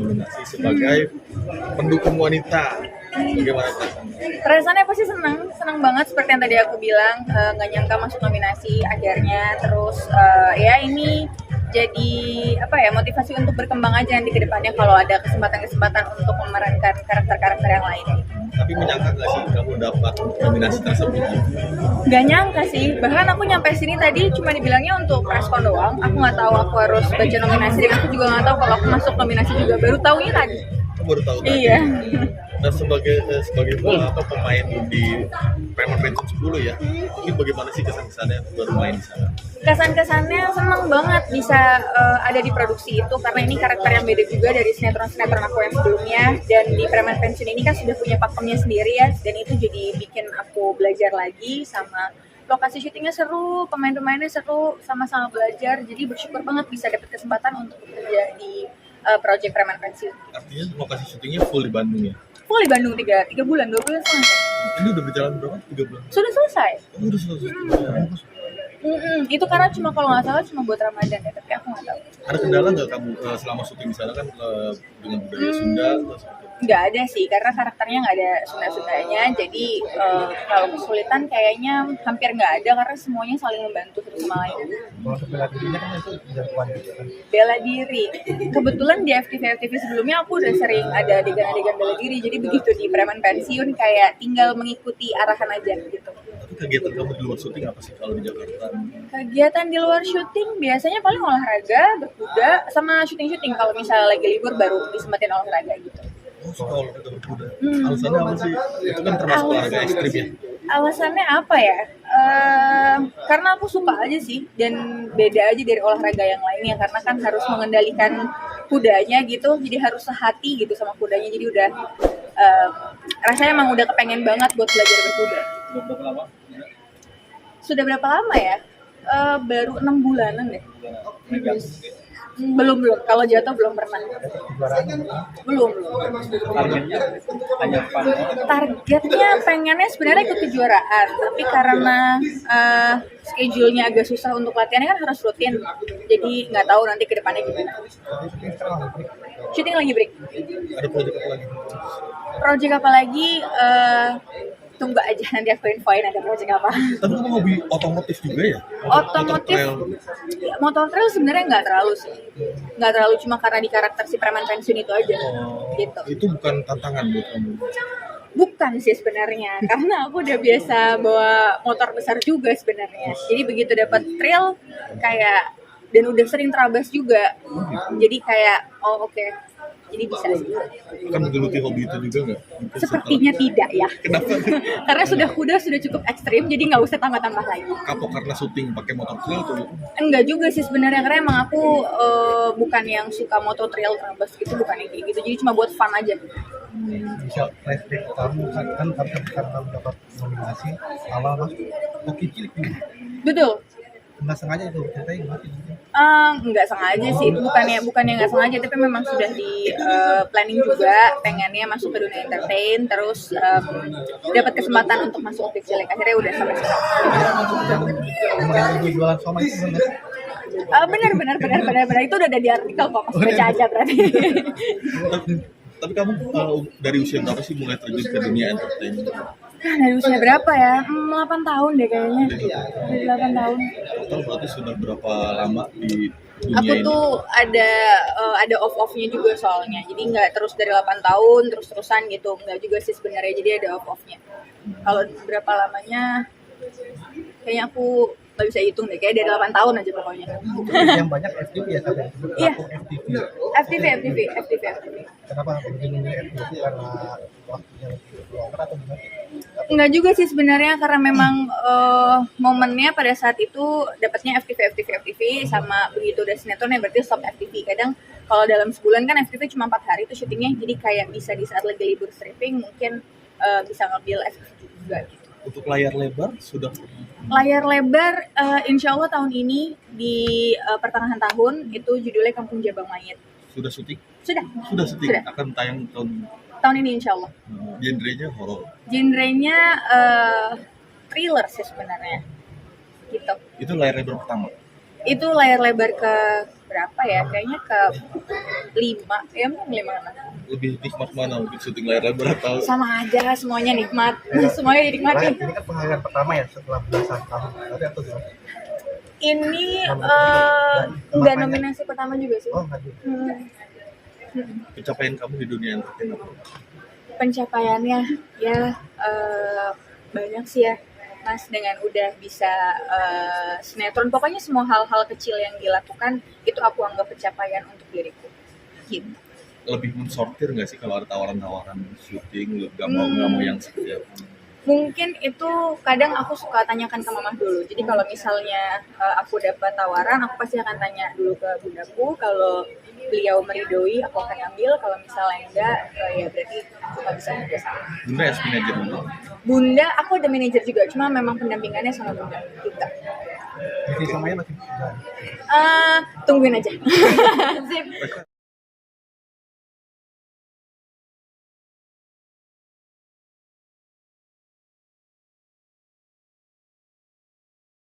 nominasi sebagai pendukung wanita. Bagaimana perasaannya? Perasaannya pasti senang banget seperti yang tadi aku bilang, nggak nyangka masuk nominasi akhirnya. Terus ya ini jadi motivasi untuk berkembang aja nanti ke depannya kalau ada kesempatan-kesempatan untuk memerankan karakter-karakter yang lain. Tapi menyangka nggak sih kamu dapat nominasi tersebut? Gak nyangka sih, bahkan aku nyampe sini tadi cuma dibilangnya untuk preskon doang. Aku nggak tahu aku harus baca nominasi, dan aku juga nggak tahu kalau aku masuk nominasi juga. Baru tahunya tadi. Kamu baru tahu tadi. Iya. Nah sebagai pemain di Preman Pension 10 ya, ini bagaimana sih kesan-kesannya bermain di sana? Kesan-kesannya seneng banget bisa ada di produksi itu, karena ini karakter yang beda juga dari sinetron-sinetron aku yang sebelumnya. Dan di Preman Pension ini kan sudah punya pakemnya sendiri ya, dan itu jadi bikin aku belajar lagi. Sama lokasi syutingnya seru, pemain-pemainnya seru, sama-sama belajar. Jadi bersyukur banget bisa dapat kesempatan untuk bekerja di project Preman Pension. Artinya lokasi syutingnya full di Bandung ya? Full di Bandung 3 bulan, 2 bulan selesai. Ini udah berjalan berapa? 3 bulan? Sudah selesai. Oh, udah selesai. Itu karena kalau nggak salah cuma buat Ramadan ya, tapi aku nggak tahu. Ada kendala nggak kamu selama syuting di sana kan dengan budaya Sunda atau seperti itu? Nggak ada sih, karena karakternya nggak ada Sunda-Sundanya. Jadi kalau kesulitan kayaknya hampir nggak ada, karena semuanya saling membantu satu sama lain. Kalau untuk bela dirinya kan itu jagoan gitu kan. Bela diri. Kebetulan di FTV sebelumnya aku udah sering ada adegan-adegan bela diri. Jadi begitu di Preman Pensiun kayak tinggal mengikuti arahan aja gitu. Tapi kegiatan kamu di luar syuting apa sih kalau di Jakarta? Kegiatan di luar syuting biasanya paling olahraga, berkuda, sama syuting-syuting. Kalau misalnya lagi libur baru disempatin olahraga gitu. Oh, suka olahraga berkuda. Alasannya apa sih? Itu kan termasuk olahraga ekstrim ya? Alasannya apa ya? Karena aku suka aja sih, dan beda aja dari olahraga yang lainnya, karena kan harus mengendalikan kudanya gitu, jadi harus sehati gitu sama kudanya. Jadi udah rasanya emang udah kepengen banget buat belajar berkuda. Berapa lama? Sudah berapa lama ya? Baru 6 bulanan deh. Belum. Kalau jatuh belum pernah. Belum. Targetnya pengennya sebenarnya ikut kejuaraan, tapi karena schedule-nya agak susah untuk latihannya kan harus rutin. Jadi nggak tahu nanti ke depannya gimana. Shooting lagi break. Ada proyek apa lagi? Project apa lagi? Tunggu aja nanti aku infoin ada project apa. Tapi kamu hobi otomotif juga ya? Otomotif, motor trail sebenarnya nggak terlalu sih, nggak terlalu, cuma karena di karakter si Preman Pensiun itu aja. Gitu. Itu bukan tantangan buat kamu? Bukan sih sebenarnya, karena aku udah biasa bawa motor besar juga sebenarnya. Jadi begitu dapat trail kayak, dan udah sering terabas juga, jadi kayak oke. Jadi bisa sih. Akan menggeluti hobi itu juga nggak? Sepertinya tidak ya. Kenapa? Karena kuda sudah cukup ekstrim, jadi nggak usah tambah-tambah lagi. Kapok karena syuting pakai motor trail tuh? Enggak juga sih sebenarnya, karena emang aku bukan yang suka moto trail terabas gitu, bukan yang kayak gitu. Jadi cuma buat fun aja. Bisa flashback kamu kan karena dapat nominasi awal masuk Oke Cilik nih. Betul. Nggak sengaja itu ceritain mati. Nggak sengaja sih, itu bukannya nggak sengaja, tapi memang sudah di planning juga, pengennya masuk ke dunia entertain, terus dapat kesempatan untuk masuk Opik Cilik, akhirnya udah sampai sekarang. Kemudian ibu jualan somai itu Benar itu udah ada di artikel kok, pas baca aja berarti. Tapi kamu dari usia berapa sih mulai terjun ke dunia entertain? Dari usia berapa ya? 8 tahun deh kayaknya. Dari 8 tahun. Total berarti sudah berapa lama di dunia Aku ini? tuh ada off-nya juga soalnya. Jadi nggak terus dari 8 tahun terus-terusan gitu. Nggak juga sih sebenarnya. Jadi ada off-nya. Kalau berapa lamanya, kayaknya aku nggak bisa hitung deh. Kayak dari 8 tahun aja pokoknya. yang banyak FTV ya sampai disebut Iya. FTV. FTV. Kenapa begini FTV karena waktunya lebih longgar atau gimana? Enggak juga sih sebenarnya, karena memang momennya pada saat itu dapatnya FTV sama begitu udah sinetron ya berarti stop FTV. Kadang kalau dalam sebulan kan FTV cuma 4 hari itu syutingnya, jadi kayak bisa di saat lagi libur stripping mungkin bisa ngambil FTV juga gitu. Untuk layar lebar sudah? Layar lebar insya Allah tahun ini di pertengahan tahun itu judulnya Kampung Jabang Mayit. Sudah syuting? Sudah Syuting. Akan tayang tahun ini insya Allah. Genrenya horor. Genrenya thriller sih sebenarnya. Gitu. Itu layar lebar pertama. Itu layar lebar ke berapa ya? Kayaknya ke 5, ya mungkin 5. Lebih nikmat mana? Mungkin syuting layar lebar atau Sama aja, semuanya nikmat. Semuanya Nah, dinikmatin. ini kan penghargaan pertama ya setelah belasan tahun. Tadi atau gimana? Ini nggak nominasi pertama juga sih. Oh, nggak juga. pencapaian kamu di dunia entertain apa? Pencapaiannya ya banyak sih ya Mas, dengan udah bisa sinetron, pokoknya semua hal-hal kecil yang dilakukan itu aku anggap pencapaian untuk diriku gitu. Lebih mensortir nggak sih kalau ada tawaran-tawaran syuting, nggak mau yang seperti apa? Mungkin itu kadang aku suka tanyakan ke mama dulu. Jadi kalau misalnya aku dapat tawaran, aku pasti akan tanya dulu ke bundaku. Kalau beliau meridoi, aku akan ambil. Kalau misalnya enggak, ya berarti nggak bisa kerja sama. Bunda as manajer dulu. Bunda, aku ada manajer juga, cuma memang pendampingannya sama bunda kita. Jadi samanya masih Tungguin aja. Sip.